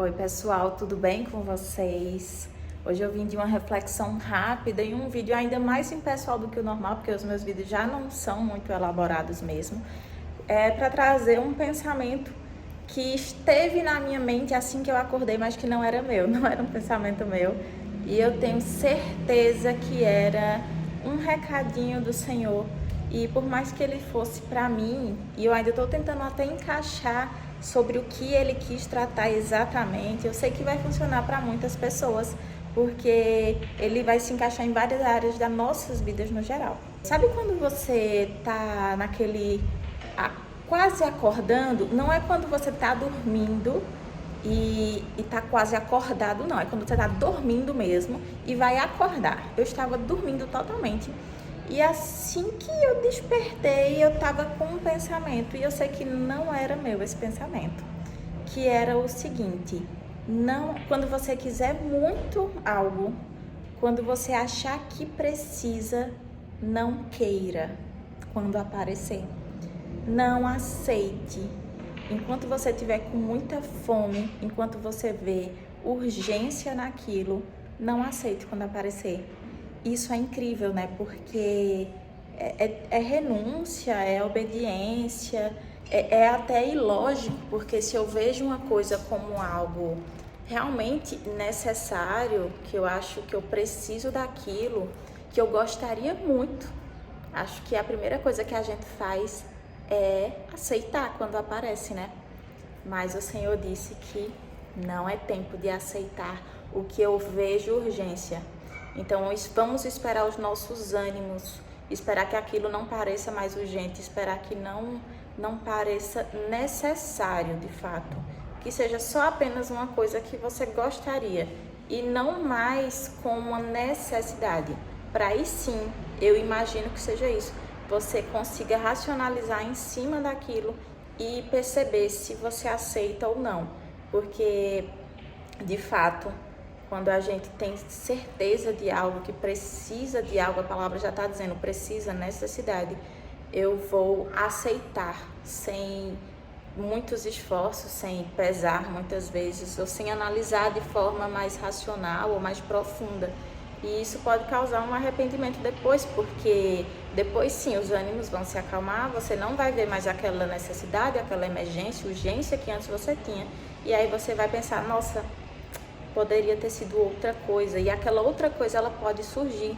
Oi pessoal, tudo bem com vocês? Hoje eu vim de uma reflexão rápida e um vídeo ainda mais impessoal do que o normal, porque os meus vídeos já não são muito elaborados mesmo. É para trazer um pensamento que esteve na minha mente assim que eu acordei, mas que não era meu, não era um pensamento meu. E eu tenho certeza que era um recadinho do Senhor. E por mais que ele fosse para mim, e eu ainda estou tentando até encaixar sobre o que ele quis tratar exatamente, eu sei que vai funcionar para muitas pessoas, porque ele vai se encaixar em várias áreas das nossas vidas no geral. Sabe quando você tá naquele quase acordando? Não é quando você tá dormindo e tá quase acordado, não. É quando você tá dormindo mesmo e vai acordar. Eu estava dormindo totalmente. E assim que eu despertei, eu tava com um pensamento, e eu sei que não era meu esse pensamento, que era o seguinte: não, quando você quiser muito algo, quando você achar que precisa, não queira quando aparecer. Não aceite. Enquanto você tiver com muita fome, enquanto você vê urgência naquilo, não aceite quando aparecer. Isso é incrível, né? Porque é renúncia, é obediência, é até ilógico, porque se eu vejo uma coisa como algo realmente necessário, que eu acho que eu preciso daquilo, que eu gostaria muito, acho que a primeira coisa que a gente faz é aceitar quando aparece, né? Mas o Senhor disse que não é tempo de aceitar o que eu vejo urgência. Então vamos esperar os nossos ânimos, esperar que aquilo não pareça mais urgente, esperar que não pareça necessário de fato, que seja só apenas uma coisa que você gostaria e não mais com uma necessidade. Para aí sim, eu imagino que seja isso, você consiga racionalizar em cima daquilo e perceber se você aceita ou não, porque de fato, quando a gente tem certeza de algo, que precisa de algo, a palavra já está dizendo precisa, necessidade, eu vou aceitar sem muitos esforços, sem pesar muitas vezes, ou sem analisar de forma mais racional ou mais profunda. E isso pode causar um arrependimento depois, porque depois sim os ânimos vão se acalmar, você não vai ver mais aquela necessidade, aquela emergência, urgência que antes você tinha. E aí você vai pensar, nossa, poderia ter sido outra coisa, e aquela outra coisa ela pode surgir.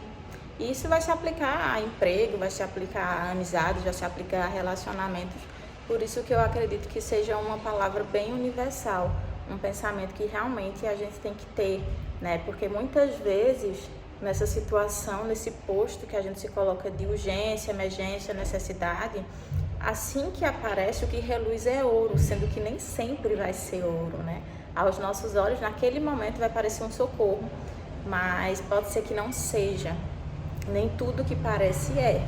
E isso vai se aplicar a emprego, vai se aplicar a amizades, vai se aplicar a relacionamentos. Por isso que eu acredito que seja uma palavra bem universal, um pensamento que realmente a gente tem que ter, né? Porque muitas vezes nessa situação, nesse posto que a gente se coloca de urgência, emergência, necessidade, assim que aparece o que reluz é ouro, sendo que nem sempre vai ser ouro, né? Aos nossos olhos, naquele momento vai parecer um socorro, mas pode ser que não seja. Nem tudo que parece é.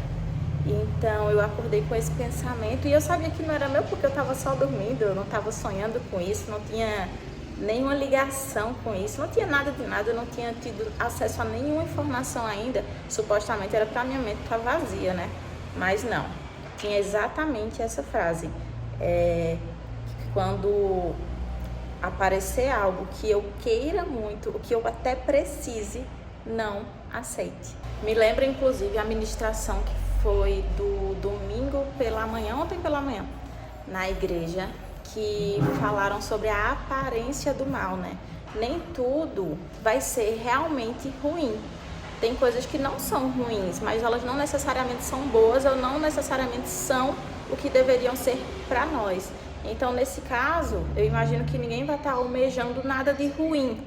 Então eu acordei com esse pensamento e eu sabia que não era meu porque eu estava só dormindo, eu não estava sonhando com isso, não tinha nenhuma ligação com isso, não tinha nada de nada, eu não tinha tido acesso a nenhuma informação ainda. Supostamente era para minha mente estar vazia, né? Mas não, tinha exatamente essa frase. Quando aparecer algo que eu queira muito, o que eu até precise, não aceite. Me lembra inclusive a ministração que foi do domingo pela manhã, ontem pela manhã, na igreja, que falaram sobre a aparência do mal, né? Nem tudo vai ser realmente ruim. Tem coisas que não são ruins, mas elas não necessariamente são boas ou não necessariamente são o que deveriam ser para nós. Então, nesse caso, eu imagino que ninguém vai estar almejando nada de ruim,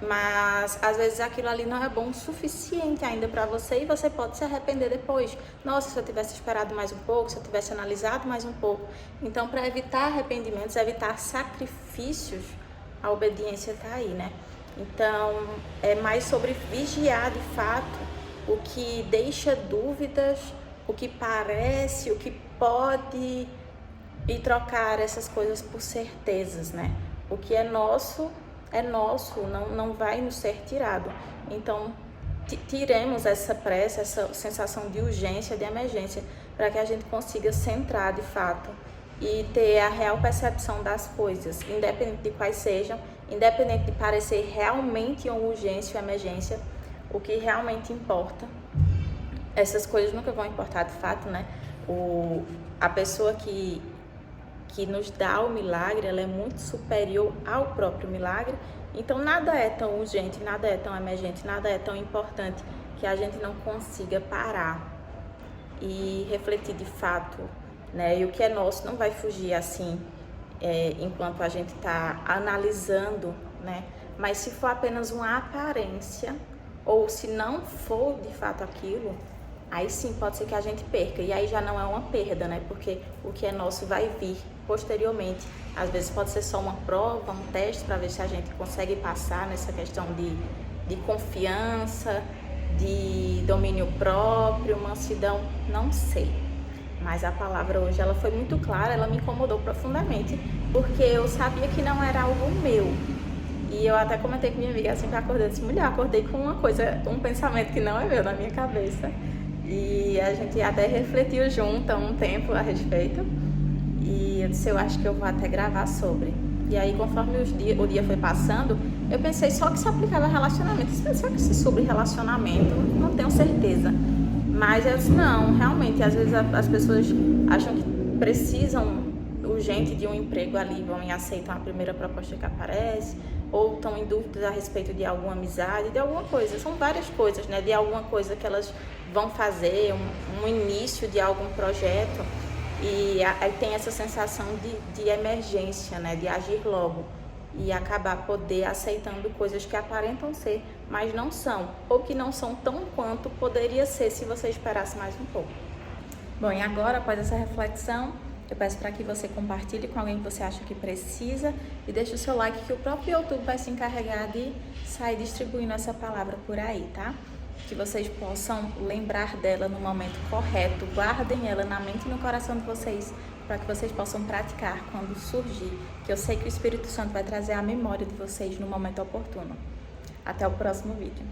mas às vezes aquilo ali não é bom o suficiente ainda para você e você pode se arrepender depois. Nossa, se eu tivesse esperado mais um pouco, se eu tivesse analisado mais um pouco. Então, para evitar arrependimentos, evitar sacrifícios, a obediência está aí, né? Então, é mais sobre vigiar de fato o que deixa dúvidas, o que parece, o que pode, e trocar essas coisas por certezas, né? O que é nosso, não vai nos ser tirado. Então, tiremos essa pressa, essa sensação de urgência, de emergência, para que a gente consiga centrar de fato e ter a real percepção das coisas, independente de quais sejam, independente de parecer realmente uma urgência ou emergência, o que realmente importa, essas coisas nunca vão importar de fato, né? A pessoa que nos dá o milagre, ela é muito superior ao próprio milagre, então nada é tão urgente, nada é tão emergente, nada é tão importante que a gente não consiga parar e refletir de fato, né? E o que é nosso não vai fugir assim, enquanto a gente está analisando, né? Mas se for apenas uma aparência, ou se não for de fato aquilo, aí sim pode ser que a gente perca, e aí já não é uma perda, né? Porque o que é nosso vai vir posteriormente. Às vezes pode ser só uma prova, um teste para ver se a gente consegue passar nessa questão de confiança, de domínio próprio, mansidão, não sei. Mas a palavra hoje ela foi muito clara, ela me incomodou profundamente, porque eu sabia que não era algo meu. E eu até comentei com minha amiga assim que eu acordei, eu disse, mulher, acordei com uma coisa, um pensamento que não é meu na minha cabeça. E a gente até refletiu junto há um tempo a respeito. E eu disse, eu acho que eu vou até gravar sobre. E aí, conforme o dia foi passando, eu pensei só que se aplicava a relacionamento. Eu disse, será que isso é sobre relacionamento? Não tenho certeza. Mas eu disse, não, realmente, às vezes as pessoas acham que precisam urgente de um emprego ali, vão e aceitam a primeira proposta que aparece, ou estão em dúvidas a respeito de alguma amizade, de alguma coisa. São várias coisas, né? De alguma coisa que elas vão fazer, um início de algum projeto, e aí tem essa sensação de emergência, né? De agir logo e acabar poder aceitando coisas que aparentam ser, mas não são, ou que não são tão quanto poderia ser se você esperasse mais um pouco. Bom, e agora, após essa reflexão, eu peço para que você compartilhe com alguém que você acha que precisa e deixe o seu like, que o próprio YouTube vai se encarregar de sair distribuindo essa palavra por aí, tá? Que vocês possam lembrar dela no momento correto, guardem ela na mente e no coração de vocês, para que vocês possam praticar quando surgir, que eu sei que o Espírito Santo vai trazer a memória de vocês no momento oportuno. Até o próximo vídeo.